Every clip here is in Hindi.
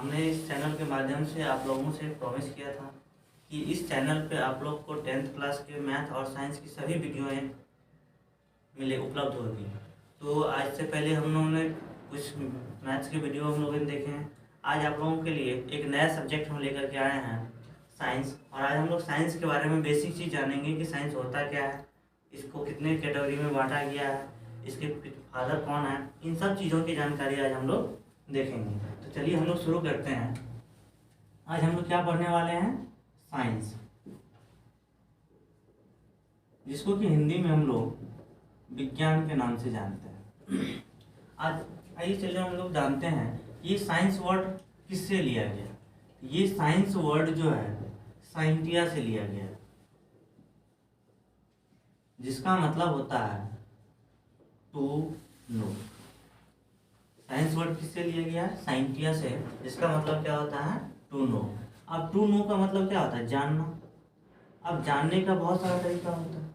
हमने इस चैनल के माध्यम से आप लोगों से प्रॉमिस किया था कि इस चैनल पे आप लोग को 10th क्लास के मैथ और साइंस की सभी वीडियोएं उपलब्ध होगी। तो आज से पहले हम लोगों ने कुछ मैथ्स के वीडियो हम लोगों ने देखे हैं। आज आप लोगों के लिए एक नया सब्जेक्ट हम लेकर के आए हैं, साइंस। और आज हम लोग साइंस के बारे में बेसिक चीज़ जानेंगे कि साइंस होता क्या है, इसको कितने कैटेगरी में बांटा गया है, इसके फादर कौन है, इन सब चीज़ों की जानकारी आज हम लोग देखेंगे। तो चलिए हम लोग शुरू करते हैं। आज हम लोग क्या पढ़ने वाले हैं? साइंस, जिसको कि हिंदी में हम लोग विज्ञान के नाम से जानते हैं। आज आइए चलिए हम लोग जानते हैं ये साइंस वर्ड किससे लिया गया। ये साइंस वर्ड जो है साइंटिया से लिया गया, जिसका मतलब होता है टू नो। साइंस वर्ड किससे लिया गया? साइंटिया से, जिसका मतलब क्या होता है? To know. अब टू नो का मतलब क्या होता है? जानना। अब जानने का बहुत सारा तरीका होता है।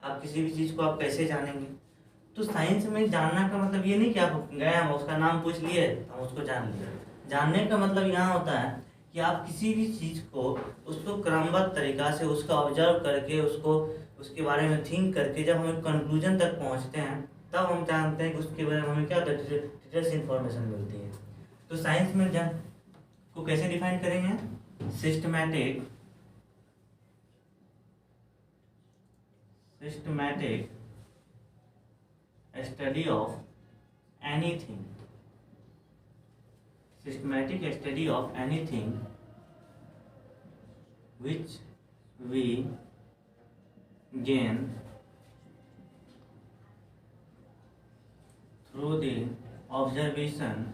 आप किसी भी चीज़ को आप कैसे जानेंगे? तो साइंस में जानना का मतलब ये नहीं कि आप गए हम उसका नाम पूछ लिए हम उसको जान लिए। जानने का मतलब यहाँ होता है कि आप किसी भी चीज़ को उसको क्रमबद्ध तरीका से उसका ऑब्जर्व करके उसको उसके बारे में थिंक करके जब हम कंक्लूजन तक पहुँचते हैं तब हम जानते हैं कि उसके बारे में हमें क्या डिटेल्स इन्फॉर्मेशन मिलती है। तो साइंस में जान को कैसे डिफाइन करेंगे? Systematic study of anything, systematic study of anything which we gain through the observations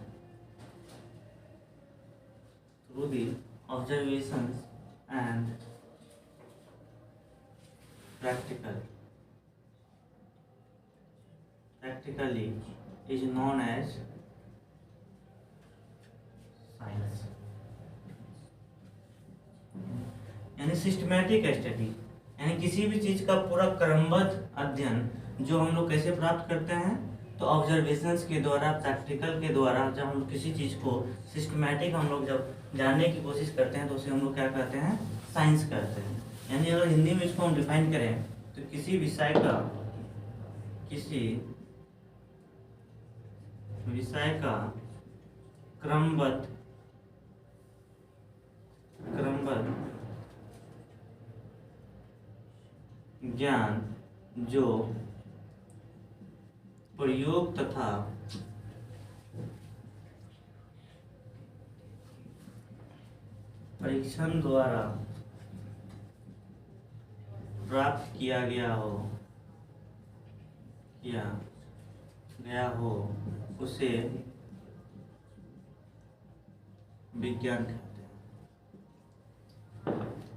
and practically is known as science। यानी सिस्टमैटिक स्टडी यानी किसी भी चीज़ का पूरा क्रमबद्ध अध्ययन जो हम लोग कैसे प्राप्त करते हैं? तो ऑब्जर्वेशंस के द्वारा, प्रैक्टिकल के द्वारा। जब हम किसी चीज़ को सिस्टमैटिक हम लोग जब जानने की कोशिश करते हैं तो उसे हम लोग क्या कहते हैं? साइंस कहते हैं। यानी अगर हिंदी में इसको हम डिफाइन करें तो किसी विषय का क्रमबद्ध ज्ञान जो प्रयोग तथा परीक्षण द्वारा प्राप्त किया गया हो उसे विज्ञान कहते हैं।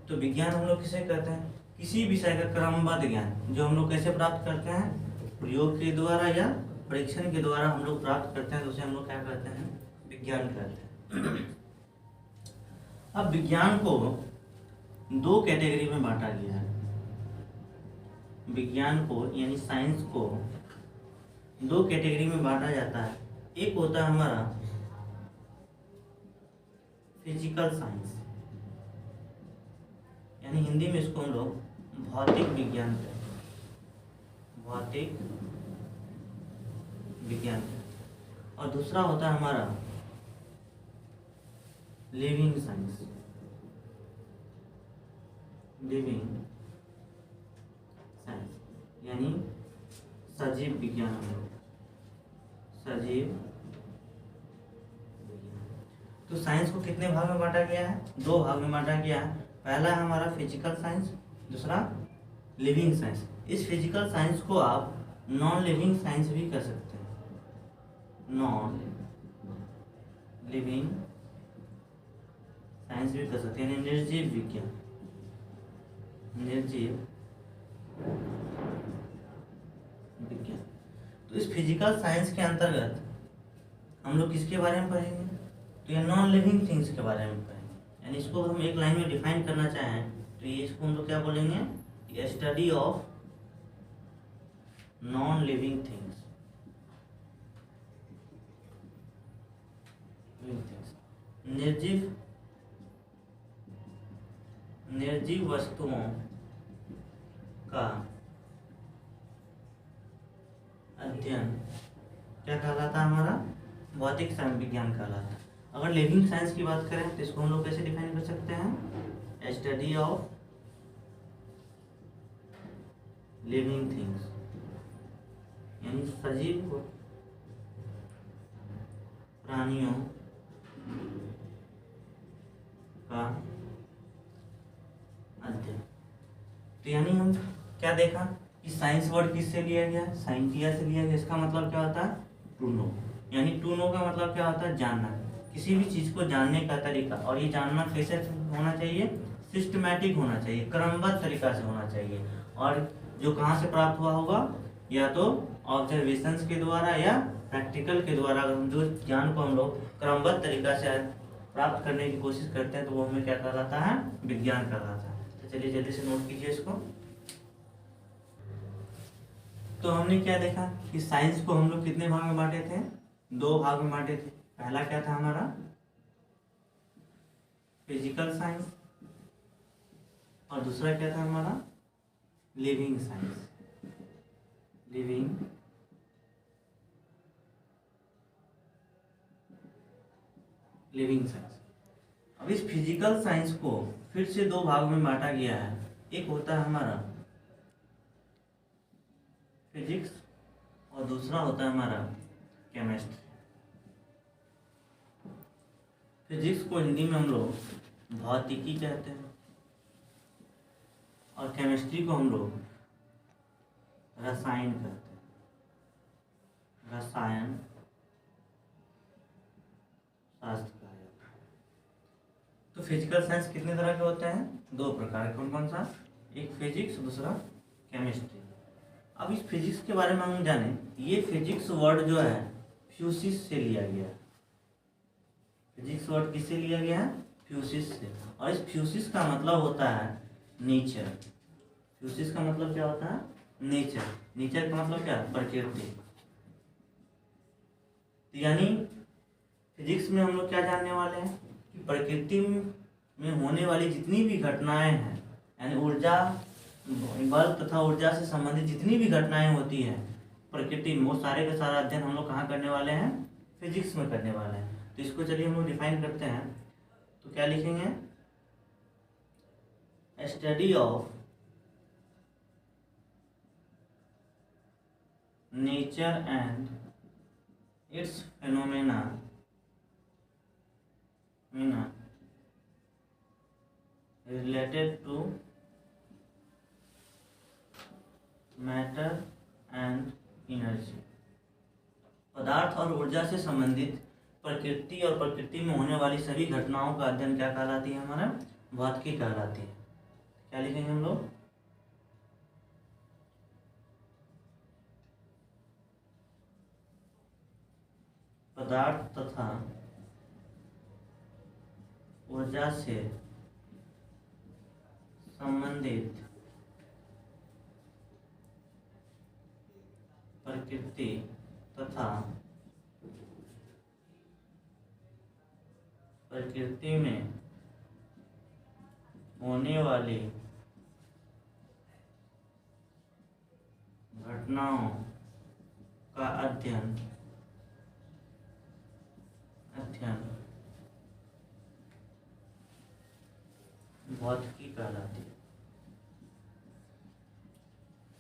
तो विज्ञान हम लोग किसे कहते हैं? किसी विषय का क्रमबद्ध ज्ञान जो हम लोग कैसे प्राप्त करते हैं? प्रयोग के द्वारा या परीक्षण के द्वारा हम लोग प्राप्त करते हैं तो उसे हम लोग क्या कहते हैं? विज्ञान कहते हैं। अब विज्ञान को दो कैटेगरी में बांटा गया है। विज्ञान को यानी साइंस को दो कैटेगरी में बांटा जाता है। एक होता है हमारा फिजिकल साइंस, यानी हिंदी में इसको हम लोग भौतिक विज्ञान कहते हैं। भौतिक विज्ञान। और दूसरा होता है हमारा लिविंग साइंस। लिविंग साइंस यानी सजीव विज्ञान। सजीव विज्ञान। तो साइंस को कितने भाग में बांटा गया है? दो भाग में बांटा गया है। पहला है हमारा फिजिकल साइंस, दूसरा लिविंग साइंस। इस फिजिकल साइंस को आप नॉन लिविंग साइंस भी कह सकते हैं। नॉन लिविंग साइंस भी कह सकते हैं, निर्जीव विज्ञान। निर्जीव विज्ञान। तो इस फिजिकल साइंस के अंतर्गत हम लोग किसके बारे में पढ़ेंगे? तो ये नॉन लिविंग थिंग्स के बारे में पढ़ेंगे। यानी इसको हम एक लाइन में डिफाइन करना चाहें तो ये इसको हम लोग क्या बोलेंगे? Study of non living things. निर्जीव निर्जीव वस्तुओं का अध्ययन क्या कहलाता है हमारा? भौतिक विज्ञान कहलाता है। अगर लिविंग साइंस की बात करें तो इसको हम लोग कैसे डिफाइन कर सकते हैं? स्टडी ऑफ लिविंग थिंग्स, यानी सजीव प्राणियों का अध्ययन। तो यानी हम क्या देखा कि साइंस वर्ड किससे लिया गया? साइंटिया से लिया गया। इसका मतलब क्या होता है? To know. यानी टू नो का मतलब क्या होता है? जानना। किसी भी चीज को जानने का तरीका, और ये जानना कैसे होना चाहिए? सिस्टमैटिक होना चाहिए, क्रमबद्ध तरीका से होना चाहिए। और जो कहाँ से प्राप्त हुआ होगा? या तो ऑब्जर्वेशंस के द्वारा या प्रैक्टिकल के द्वारा। अगर हम जो ज्ञान को हम लोग क्रमबद्ध तरीका से प्राप्त करने की कोशिश करते हैं तो वो हमें क्या कहलाता है? विज्ञान कहलाता है। तो चलिए जल्दी से नोट कीजिए इसको। तो हमने क्या देखा कि साइंस को हम लोग कितने भाग में बांटे थे? 2 भाग में बांटे थे। पहला क्या था हमारा? फिजिकल साइंस, और दूसरा क्या था हमारा? Living science. Living science. अब इस फिजिकल साइंस को फिर से 2 भाग में बांटा गया है। एक होता है हमारा फिजिक्स, और दूसरा होता है हमारा केमिस्ट्री। फिजिक्स को हिंदी में हम लोग भौतिकी कहते हैं, और केमिस्ट्री को हम लोग रसायन कहते हैं। रसायन शास्त्र कहा जाता है। तो फिजिकल साइंस कितने तरह के होते हैं? 2 प्रकार। कौन कौन सा? एक फिजिक्स, दूसरा केमिस्ट्री। अब इस फिजिक्स के बारे में हम जाने, ये फिजिक्स वर्ड जो है फ्यूसिस से लिया गया है। फिजिक्स वर्ड किससे लिया गया है? फ्यूसिस से। और इस फ्यूसिस का मतलब होता है नेचर। फ्यूसिस का मतलब क्या होता है? नेचर। नेचर का मतलब क्या? प्रकृति। यानी फिजिक्स में हम लोग क्या जानने वाले हैं कि प्रकृति में होने वाली जितनी भी घटनाएं हैं, यानी ऊर्जा, बल तथा ऊर्जा से संबंधित जितनी भी घटनाएं होती हैं प्रकृति में, वो सारे का सारा अध्ययन हम लोग कहाँ करने वाले हैं? फिजिक्स में करने वाले हैं। तो इसको चलिए हम लोग डिफाइन करते हैं। तो क्या लिखेंगे? Study of nature and it's phenomena related to matter and energy। पदार्थ और ऊर्जा से संबंधित प्रकृति और प्रकृति में होने वाली सभी घटनाओं का अध्ययन क्या कहलाती है? हमारा भौतिकी कहलाती है। क्या लिखेंगे हम लोग? पदार्थ तथा ऊर्जा से संबंधित प्रकृति तथा प्रकृति में होने वाली घटनाओं का अध्ययन भौतिकी कहलाती है।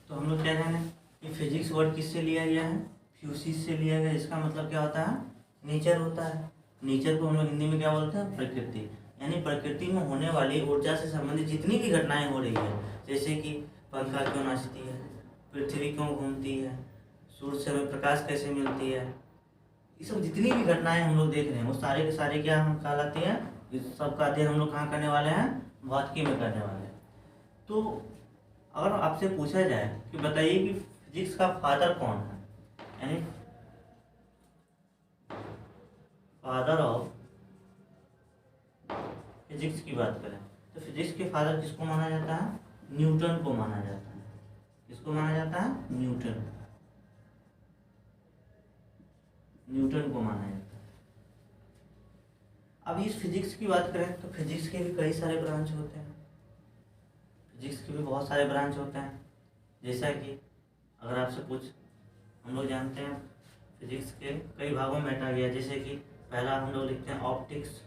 तो हम लोग क्या जाने कि फिजिक्स वर्ड किससे लिया गया है? फ्यूसिस से लिया गया। इसका मतलब क्या होता है? नेचर होता है। नेचर को हम लोग हिंदी में क्या बोलते हैं? प्रकृति। यानी प्रकृति में होने वाली ऊर्जा से संबंधित जितनी भी घटनाएं हो रही है, जैसे कि पंखा क्यों नाचती है, पृथ्वी क्यों घूमती है, सूर्य से हमें प्रकाश कैसे मिलती है, ये सब जितनी भी घटनाएं हम लोग देख रहे हैं वो सारे के सारे क्या हम कहलाते हैं? इस सब का अध्ययन हम लोग कहाँ करने वाले हैं? भौतिकी में करने वाले हैं। तो अगर आपसे पूछा जाए कि बताइए कि फिजिक्स का फादर कौन है, यानी फादर ऑफ फिजिक्स की बात करें तो फिजिक्स के फादर किसको माना जाता है? न्यूटन को माना जाता है। किसको माना जाता है? न्यूटन को माना जाता है। अब इस फिजिक्स की बात करें तो फिजिक्स के भी कई सारे ब्रांच होते हैं। फिजिक्स के भी बहुत सारे ब्रांच होते हैं। जैसा कि अगर आपसे पूछ, हम लोग जानते हैं फिजिक्स के कई भागों में बांटा गया। जैसे कि पहला हम लोग लिखते हैं ऑप्टिक्स।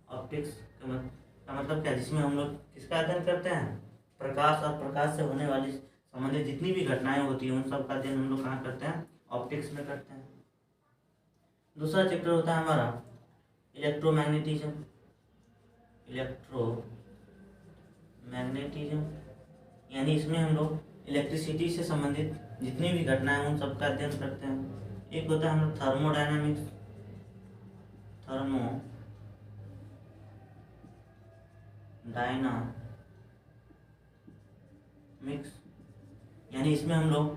ऑप्टिक्स का मतलब क्या, जिसमें हम लोग किसका अध्ययन करते हैं, प्रकाश और प्रकाश से होने वाली संबंधित जितनी भी घटनाएं होती हैं उन सब का अध्ययन हम लोग कहाँ करते हैं, ऑप्टिक्स में करते हैं। दूसरा चैप्टर होता है हमारा इलेक्ट्रोमैग्नेटिज्म। इलेक्ट्रोमैग्नेटिज्म यानी इसमें हम लोग इलेक्ट्रिसिटी से संबंधित जितनी भी घटनाएं उन सब का अध्ययन करते हैं। एक होता है हम लोग थर्मोडायनामिक्स। थर्मोडायनामिक्स यानी इसमें हम लोग,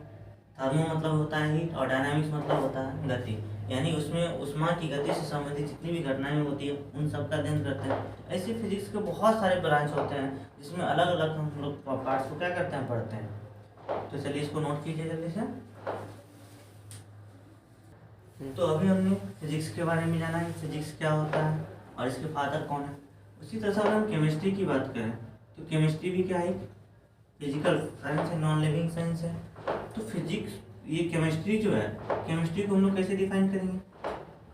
थर्मो मतलब होता है हीट और डायनामिक्स मतलब होता है गति, यानी उसमें उष्मा की गति से संबंधित जितनी भी घटनाएं होती है उन सब का अध्ययन करते हैं। ऐसे फिजिक्स के बहुत सारे ब्रांच होते हैं जिसमें अलग अलग हम लोग पार्ट्स को क्या करते हैं, पढ़ते हैं। तो चलिए इसको नोट कीजिए जल्दी से। तो अभी हमने फिजिक्स के बारे में जाना है, फिजिक्स क्या होता है और इसके फादर कौन है। उसी तरह से अगर हम केमिस्ट्री की बात करें तो केमिस्ट्री भी क्या है, फिजिकल साइंस है, नॉन लिविंग साइंस है। तो फिजिक्स, ये केमिस्ट्री जो है, केमिस्ट्री को हम लोग कैसे डिफाइन करेंगे,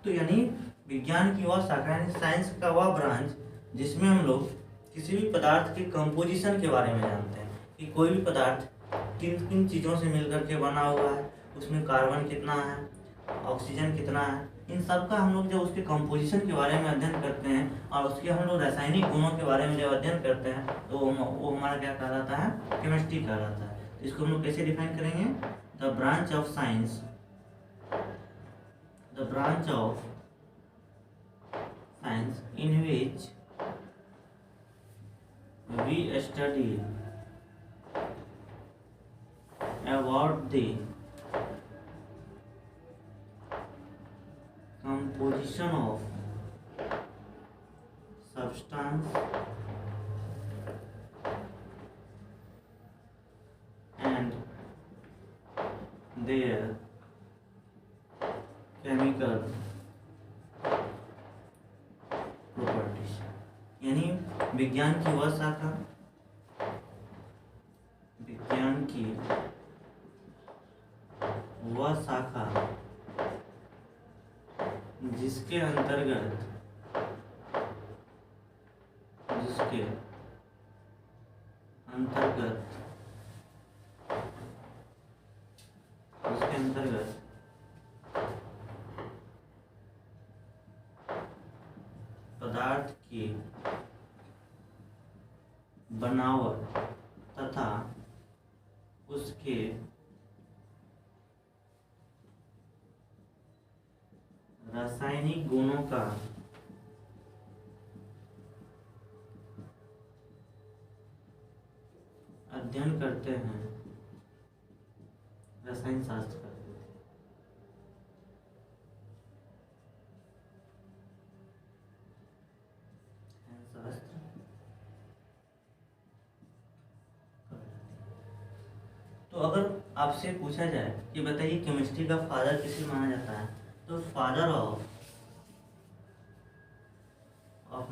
तो यानी विज्ञान की वह शाखा यानी साइंस का वह ब्रांच जिसमें हम लोग किसी भी पदार्थ के कंपोजिशन के बारे में जानते हैं कि कोई भी पदार्थ किन किन चीज़ों से मिलकर के बना हुआ है, उसमें कार्बन कितना है, ऑक्सीजन कितना है, इन सब का हम लोग जब उसके कंपोजिशन के बारे में अध्ययन करते हैं और उसके हम लोग रासायनिक गुणों के बारे में जब अध्ययन करते हैं तो वो हमारा क्या कहलाता है, केमिस्ट्री कहलाता है। तो इसको हम लोग कैसे डिफाइन करेंगे, the branch of science, the branch of science in which we study about the composition of substance and their chemical properties। यानी विज्ञान की वह शाखा, विज्ञान की वह शाखा जिसके अंतर्गत पदार्थ की बनावट तथा उसके रासायनिक गुणों का अध्ययन करते हैं, रसायन शास्त्र करते हैं। तो अगर आपसे पूछा जाए कि बताइए केमिस्ट्री का फादर किसे माना जाता है, तो father of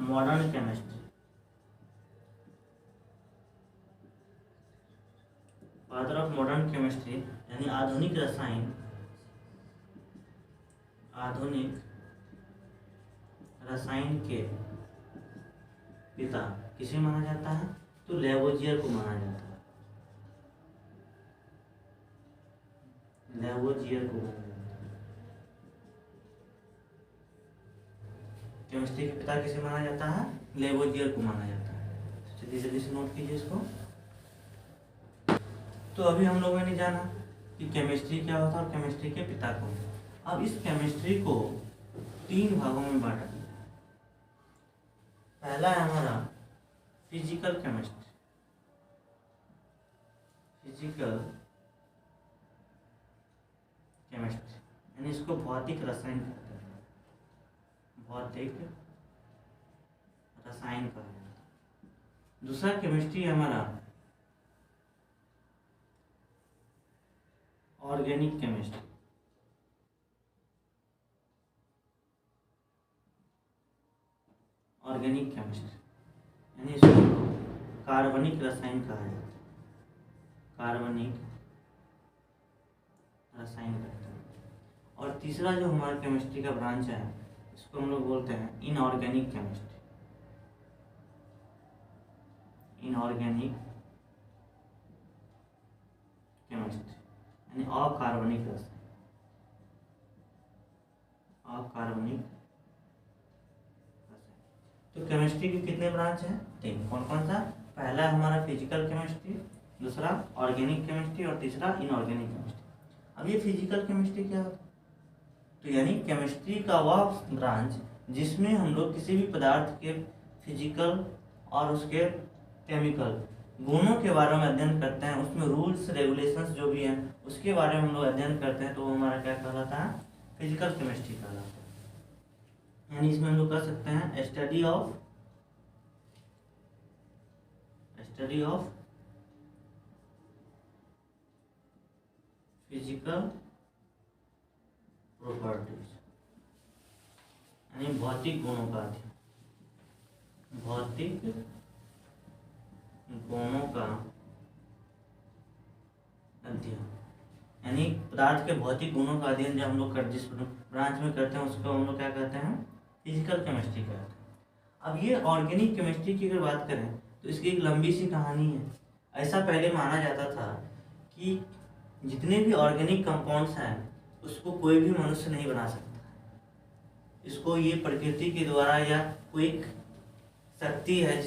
modern chemistry, father of modern chemistry यानी आधुनिक रसायन के पिता किसे माना जाता है, तो लेवोजियर को माना जाता है। लेवोजियर को केमिस्ट्री के पिता किसे माना जाता है, लेवोजियर को माना जाता है। चलिए जल्दी से नोट कीजिए इसको। तो अभी हम लोगों ने जाना कि केमिस्ट्री क्या होता है और केमिस्ट्री के पिता कौन। अब इस केमिस्ट्री को 3 भागों में बांटा गया। पहला है हमारा फिजिकल केमिस्ट्री, यानी इसको भौतिक रसायन कहते हैं, भौतिक रसायन कहते हैं। दूसरा केमिस्ट्री है हमारा ऑर्गेनिक केमिस्ट्री, इनऑर्गेनिक केमिस्ट्री, यानी इसको कार्बनिक रसायन कहा जाता है, कार्बनिक रसायन कहते हैं। और तीसरा जो हमारा केमिस्ट्री का ब्रांच है इसको हम लोग बोलते हैं इनऑर्गेनिक केमिस्ट्री, इनऑर्गेनिक केमिस्ट्री यानी अकार्बनिक रसायन, अकार्बनिक रसायन। तो केमिस्ट्री के कितने ब्रांच हैं? 3। कौन कौन सा? पहला हमारा फिजिकल केमिस्ट्री, दूसरा ऑर्गेनिक केमिस्ट्री और तीसरा इनऑर्गेनिक केमिस्ट्री। अब ये फिजिकल केमिस्ट्री क्या होता है? तो यानी केमिस्ट्री का वह ब्रांच जिसमें हम लोग किसी भी पदार्थ के फिजिकल और उसके केमिकल गुणों के बारे में अध्ययन करते हैं, उसमें रूल्स रेगुलेशंस जो भी हैं उसके बारे में हम लोग अध्ययन करते हैं, तो वो हमारा क्या कहलाता है? फिजिकल केमिस्ट्री कहलाता है। यानी इसमें हम लोग कर सकते हैं स्टडी ऑफ फिजिकल प्रॉपर्टीज, यानी भौतिक गुणों का अध्ययन, भौतिक गुणों का अध्ययन, यानी पदार्थ के भौतिक गुणों का अध्ययन जब हम लोग जिस ब्रांच में करते हैं उसको हम लोग क्या कहते हैं? फिजिकल केमिस्ट्री कहते हैं। अब ये ऑर्गेनिक केमिस्ट्री की अगर बात करें तो इसकी एक लंबी सी कहानी है। ऐसा पहले माना जाता था कि जितने भी ऑर्गेनिक कंपाउंड्स हैं उसको कोई भी मनुष्य नहीं बना सकता, इसको ये प्रकृति के द्वारा या कोई शक्ति है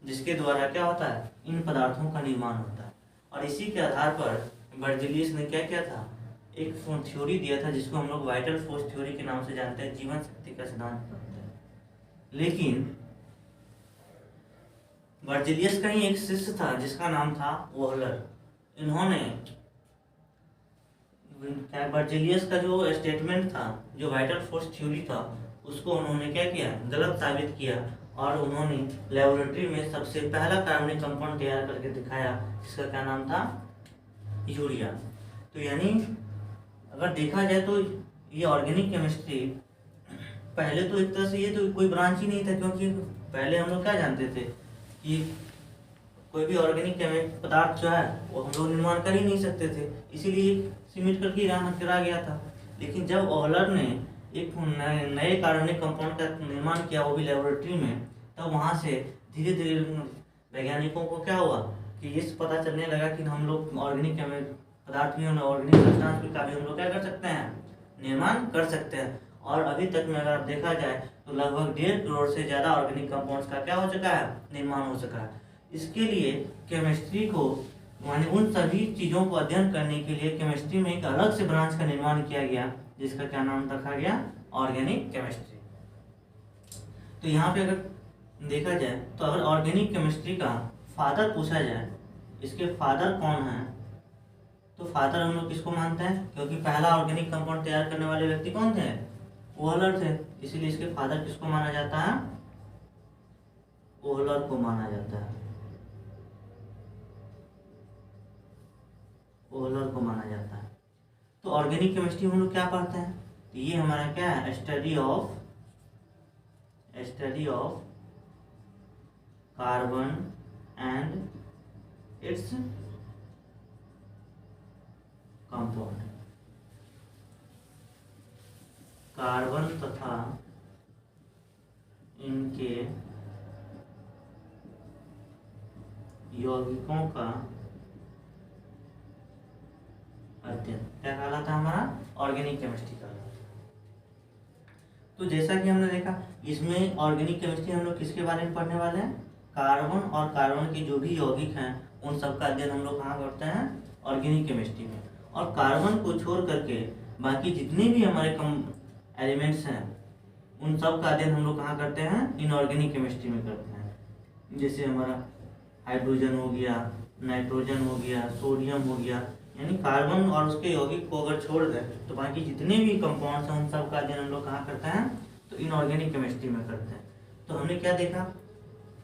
जिसके द्वारा क्या होता है? इन पदार्थों का निर्माण होता है। और इसी के आधार पर बर्जेलियस ने क्या किया था? एक थ्योरी दिया था जिसको हम लोग वाइटल फोर्स थ्योरी के नाम से जानते हैं, जीवन शक्ति का सिद्धांत कहते हैं। लेकिन बर्जेलियस का ही एक शिष्य था जिसका नाम था वोहलर। इन्होंने बर्जेलियस का जो स्टेटमेंट था, जो वाइटल फोर्स थ्योरी था, उसको उन्होंने क्या किया? गलत साबित किया। और उन्होंने लेबोरेटरी में सबसे पहला कार्बनिक कंपाउंड तैयार करके दिखाया जिसका क्या नाम था? यूरिया। तो यानी अगर देखा जाए तो ये ऑर्गेनिक केमिस्ट्री पहले तो एक तरह से ये तो कोई ब्रांच ही नहीं था, क्योंकि पहले हम लोग क्या जानते थे कि कोई भी ऑर्गेनिक पदार्थ जो है वो हम लोग निर्माण कर ही नहीं सकते थे, इसीलिए सीमित करके करा गया था। लेकिन जब ओहलर ने एक नए कार्बनिक कंपाउंड का निर्माण किया, वो भी लेबोरेटरी में, तब वहाँ से धीरे धीरे वैज्ञानिकों को क्या हुआ कि ये पता चलने लगा कि हम लोग ऑर्गेनिक पदार्थ भी, ऑर्गेनिक सब्सटेंस का भी हम लोग क्या कर सकते हैं? निर्माण कर सकते हैं। और अभी तक में अगर देखा जाए तो लगभग 1.5 करोड़ से ज़्यादा ऑर्गेनिक कंपाउंड्स का क्या हो चुका है? निर्माण हो चुका है। इसके लिए केमिस्ट्री को माने उन सभी चीज़ों को अध्ययन करने के लिए केमिस्ट्री में एक अलग से ब्रांच का निर्माण किया गया जिसका क्या नाम रखा गया? Organic chemistry. तो यहाँ पे अगर देखा जाए तो अगर ऑर्गेनिक केमिस्ट्री का फादर पूछा जाए, इसके फादर कौन है, तो फादर हम लोग किसको मानते हैं? क्योंकि पहला ऑर्गेनिक कंपाउंड तैयार करने वाले व्यक्ति कौन थे? वोहलर थे, इसीलिए इसके फादर किसको माना जाता है? वोहलर को माना जाता है, वोहलर को माना जाता है। तो ऑर्गेनिक केमिस्ट्री में हम लोग क्या पढ़ते हैं? तो ये हमारा क्या है? Study of carbon and its compound, carbon तथा इनके यौगिकों का अध्ययन क्या कहलाता है? हमारा ऑर्गेनिक केमिस्ट्री का। तो जैसा कि हमने देखा, इसमें ऑर्गेनिक केमिस्ट्री हम लोग किसके बारे में पढ़ने वाले हैं? कार्बन और कार्बन के जो भी यौगिक हैं उन सब का अध्ययन हम लोग कहाँ करते हैं? ऑर्गेनिक केमिस्ट्री में। और कार्बन को छोड़ करके बाकी जितने भी हमारे एलिमेंट्स हैं उन सब का अध्ययन हम लोग कहाँ करते हैं? इनऑर्गेनिक केमिस्ट्री में करते हैं। जैसे हमारा हाइड्रोजन हो गया, नाइट्रोजन हो गया, सोडियम हो गया, यानी कार्बन और उसके यौगिक को अगर छोड़ दें तो बाकी जितने भी कंपाउंड्स हैं उन सब का अध्ययन हम लोग कहाँ करते हैं? तो इनऑर्गेनिक केमिस्ट्री में करते हैं। तो हमने क्या देखा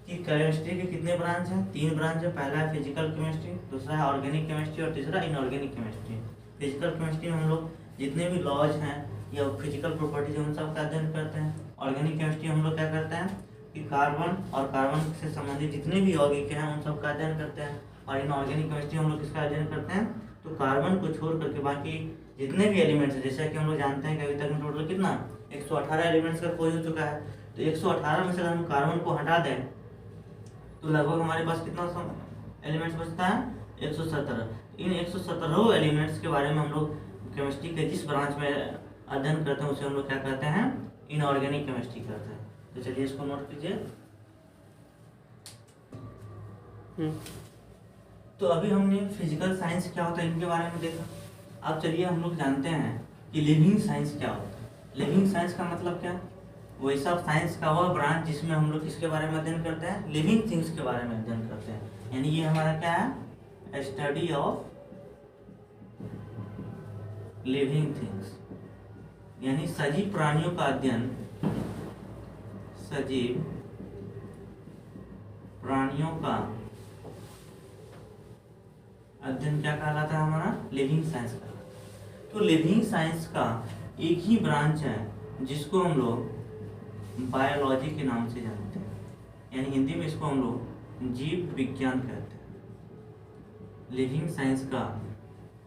कि केमिस्ट्री के कितने ब्रांच हैं? 3 ब्रांच है। पहला है फिजिकल केमिस्ट्री, दूसरा है ऑर्गेनिक केमिस्ट्री और तीसरा इनऑर्गेनिक केमिस्ट्री। फिजिकल केमिस्ट्री में हम लोग जितने भी लॉज हैं या फिजिकल प्रॉपर्टीज उन सब का अध्ययन करते हैं। ऑर्गेनिक केमिस्ट्री हम लोग क्या करते हैं? कि कार्बन और कार्बन से संबंधित जितने भी यौगिक हैं उन सब का अध्ययन करते हैं। और इनऑर्गेनिक केमिस्ट्री हम लोग किसका अध्ययन करते हैं, तो कार्बन को छोड़ करके बाकी जितने भी एलिमेंट्स हैं, जैसा कि हम लोग जानते हैं कि अभी तक में टोटल कितना 118 एलिमेंट्स का खोज हो चुका है। तो 118 में से अगर हम कार्बन को हटा दें तो लगभग हमारे पास कितना एलिमेंट्स बचता है, 117। इन 117 एलिमेंट्स के बारे में हम लोग केमिस्ट्री के जिस ब्रांच में अध्ययन करते हैं उसे हम लोग क्या कहते हैं, इनऑर्गेनिक केमिस्ट्री कहते हैं। तो चलिए इसको नोट कीजिए। तो अभी हमने फिजिकल साइंस क्या होता है इनके बारे में देखा। अब चलिए हम लोग जानते हैं कि लिविंग साइंस क्या होता है। लिविंग साइंस का मतलब क्या, वैसा साइंस का वह ब्रांच जिसमें हम लोग किसके बारे में अध्ययन करते हैं, लिविंग थिंग्स के बारे में अध्ययन करते हैं। यानी ये हमारा क्या है, स्टडी ऑफ लिविंग थिंग्स, यानी सजीव प्राणियों का अध्ययन, सजीव प्राणियों का अध्ययन क्या कहलाता है, हमारा लिविंग साइंस का। तो लिविंग साइंस का एक ही ब्रांच है जिसको हम लोग बायोलॉजी के नाम से जानते हैं, यानी हिंदी में इसको हम लोग जीव विज्ञान कहते हैं। लिविंग साइंस का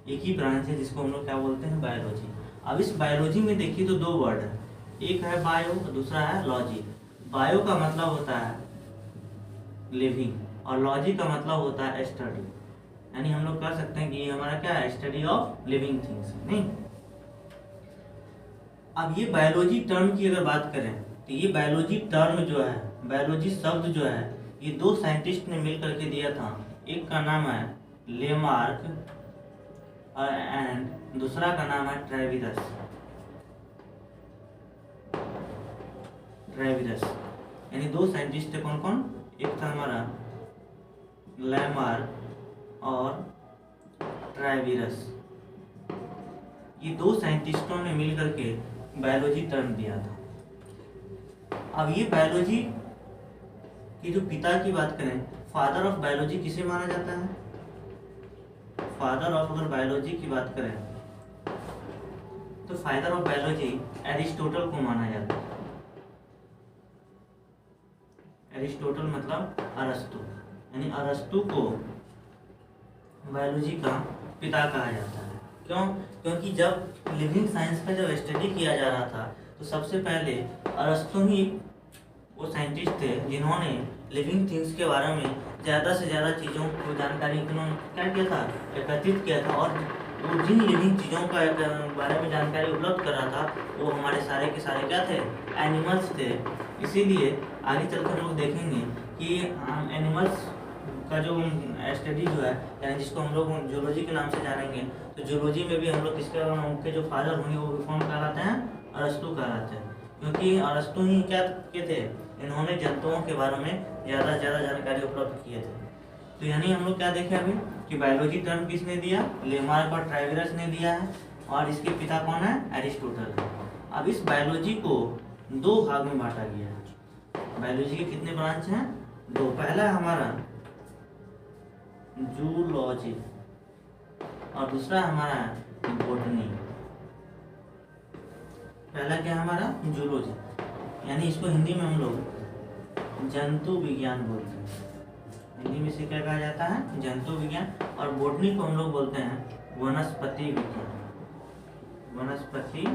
एक ही ब्रांच है जिसको हम लोग क्या बोलते हैं, बायोलॉजी। अब इस बायोलॉजी में देखिए तो दो वर्ड है, एक है बायो और दूसरा है लॉजी। बायो का मतलब होता है लिविंग और लॉजी का मतलब होता है स्टडी। यानी हम लोग कह सकते हैं कि ये हमारा क्या है, स्टडी ऑफ लिविंग थिंग्स। नहीं, अब ये बायोलॉजी टर्म की अगर बात करें तो ये बायोलॉजी टर्म जो है, बायोलॉजी शब्द जो है, ये दो साइंटिस्ट ने मिल करके दिया था। एक का नाम है लेमार्क एंड दूसरा का नाम है ट्रेविरस। यानी दो साइंटिस्ट थे, कौन कौन, एक था हमारा लेमार्क और ट्रेविरस। ये दो साइंटिस्टों ने मिल करके बायोलॉजी टर्म दिया था। अब ये बायोलॉजी की जो पिता की बात करें, फादर ऑफ बायोलॉजी किसे माना जाता है, फादर ऑफ अगर बायोलॉजी की बात करें तो फादर ऑफ बायोलॉजी एरिस्टोटल को माना जाता है। एरिस्टोटल मतलब अरस्तु, यानी अरस्तु को बायोलॉजी का पिता कहा जाता है। क्यों, क्योंकि जब लिविंग साइंस का जब स्टडी किया जा रहा था तो सबसे पहले अरस्तु ही वो साइंटिस्ट थे जिन्होंने लिविंग थिंग्स के बारे में ज़्यादा से ज़्यादा चीज़ों को जानकारी क्या किया था, एकत्रित किया था। और वो जिन लिविंग चीज़ों का बारे में जानकारी उपलब्ध कर रहा था वो हमारे सारे के सारे क्या थे, एनिमल्स थे। इसीलिए आगे चलकर हम लोग देखेंगे कि एनिमल्स का जो स्टडी जो है, यानी जिसको हम लोग जूलॉजी के नाम से जानेंगे, तो जूलॉजी में भी हम लोग किसके उनके जो फादर होंगे वो कौन कहलाते हैं, अरस्तु कहलाते हैं। क्योंकि अरस्तु ही क्या किए थे, इन्होंने जंतुओं के बारे में ज़्यादा से ज़्यादा जानकारी उपलब्ध किए थे। तो यानी हम लोग क्या देखें अभी कि बायोलॉजी टर्म किसने दिया, लेमार्क और ट्रेविरस ने दिया है, और इसके पिता कौन है, एरिस्टोटल। अब इस बायोलॉजी को दो भाग में बांटा गया है। बायोलॉजी के कितने ब्रांच हैं, दो। पहला है हमारा जूलॉजी और दूसरा हमारा है बॉटनी। पहला क्या है हमारा, जूलॉजी, यानी इसको हिंदी में हम लोग जंतु विज्ञान बोलते हैं। हिंदी में इसे क्या कहा जाता है, जंतु विज्ञान। और बॉटनी को हम लोग बोलते हैं वनस्पति विज्ञान, वनस्पति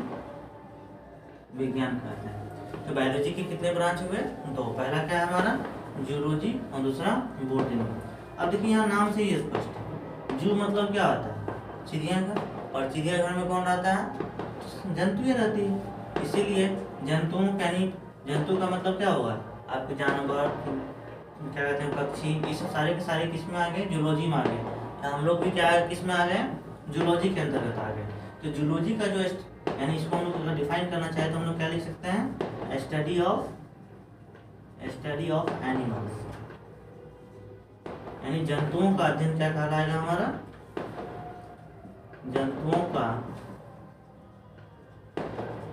विज्ञान कहते हैं। तो बायोलॉजी के कितने ब्रांच हुए, दो। पहला क्या है हमारा जूलॉजी और दूसरा बॉटनी। अब देखिए यहाँ नाम से ही स्पष्ट है, जू मतलब क्या होता है, चिड़ियाघर, और चिड़ियाघर में कौन रहता है, जंतुएं रहती है। इसीलिए जंतुओं यानी जंतु का मतलब क्या हुआ, आपके जानवर क्या कहते हैं, पक्षी, ये सब सारे के सारे किस में आ गए, जूलॉजी में आ गए। हम लोग भी क्या किस में आ गए, जूलॉजी के अंतर्गत आ गए। तो जूलॉजी का जो यानी इसको हम लोग अगर डिफाइन करना चाहे तो हम लोग क्या लिख सकते हैं, स्टडी ऑफ एनिमल्स, यानी जंतुओं का अध्ययन क्या कहलाएगा हमारा, जंतुओं का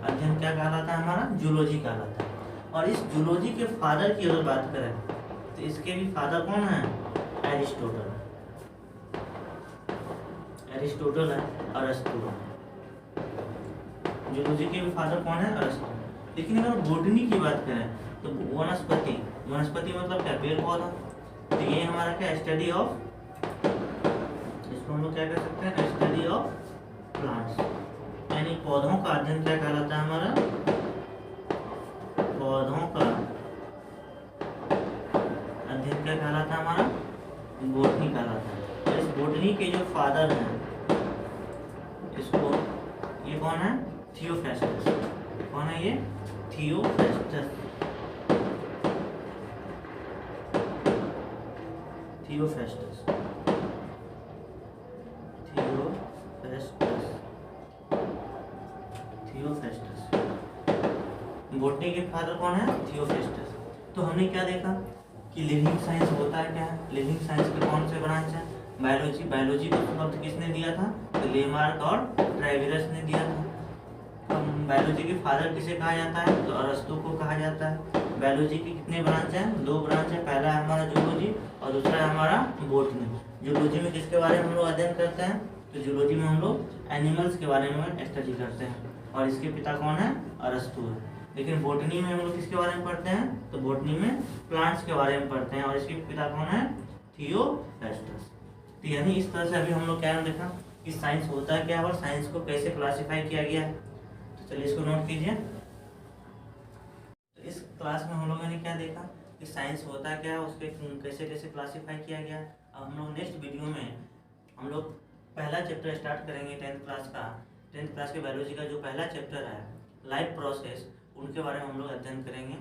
अध्ययन क्या कहलाता है हमारा, जूलॉजी कहलाता है। और इस जूलॉजी के फादर की अगर बात करें तो इसके भी फादर कौन है, एरिस्टोटल। एरिस्टोटल है, अरस्तु। जूलॉजी के भी फादर कौन है, अरस्तु। लेकिन अगर बोटनी की बात करें तो वनस्पति, वनस्पति मतलब क्या, पेड़ पौधा। तो ये हमारा क्या, स्टडी ऑफ, इसको हम लोग क्या कर सकते हैं, स्टडी ऑफ प्लांट्स, यानी पौधों का अध्ययन क्या कहलाता है हमारा, पौधों का अध्ययन क्या कहलाता है हमारा, बोटनी कहलाता है। तो इस बोटनी के जो फादर हैं, इसको, ये कौन है, थियोफ्रास्टस। कौन है ये, Theophrastus, Theophrastus, Theophrastus, Theophrastus. Botany के फादर कौन है, थियोफ्रास्टस। तो हमने क्या देखा कि लिविंग साइंस होता है क्या है, लिविंग साइंस के कौन से ब्रांच है, बायोलॉजी। बायोलॉजी को शब्द किसने दिया था, तो लेमार्क और ट्रेविरस ने दिया था। बायोलॉजी के फादर किसे कहा जाता है, तो अरस्तु को कहा जाता है। बायोलॉजी की कितने ब्रांच हैं, 2 ब्रांच है, पहला है हमारा जूलॉजी और दूसरा है हमारा बोटनी। जूलॉजी में किसके बारे में हम लोग अध्ययन करते हैं, तो जूलॉजी में हम लोग एनिमल्स के बारे में स्टडी करते हैं और इसके पिता कौन है, अरस्तु है। लेकिन बोटनी में हम लोग किसके बारे में पढ़ते हैं, तो बोटनी में प्लांट्स के बारे में पढ़ते हैं और इसके पिता कौन है, थियोफ्रास्टस। तो यानी इस तरह से अभी हम लोग क्या देखा कि साइंस होता है क्या और साइंस को कैसे क्लासिफाई किया गया है। तो चलिए इसको नोट कीजिए। तो इस क्लास में हम लोगों ने क्या देखा कि साइंस होता है क्या, उसके कैसे कैसे क्लासिफाई किया गया। अब हम लोग नेक्स्ट वीडियो में हम लोग पहला चैप्टर स्टार्ट करेंगे 10th क्लास का। 10th क्लास के बायोलॉजी का जो पहला चैप्टर है, लाइफ प्रोसेस, उनके बारे में हम लोग अध्ययन करेंगे।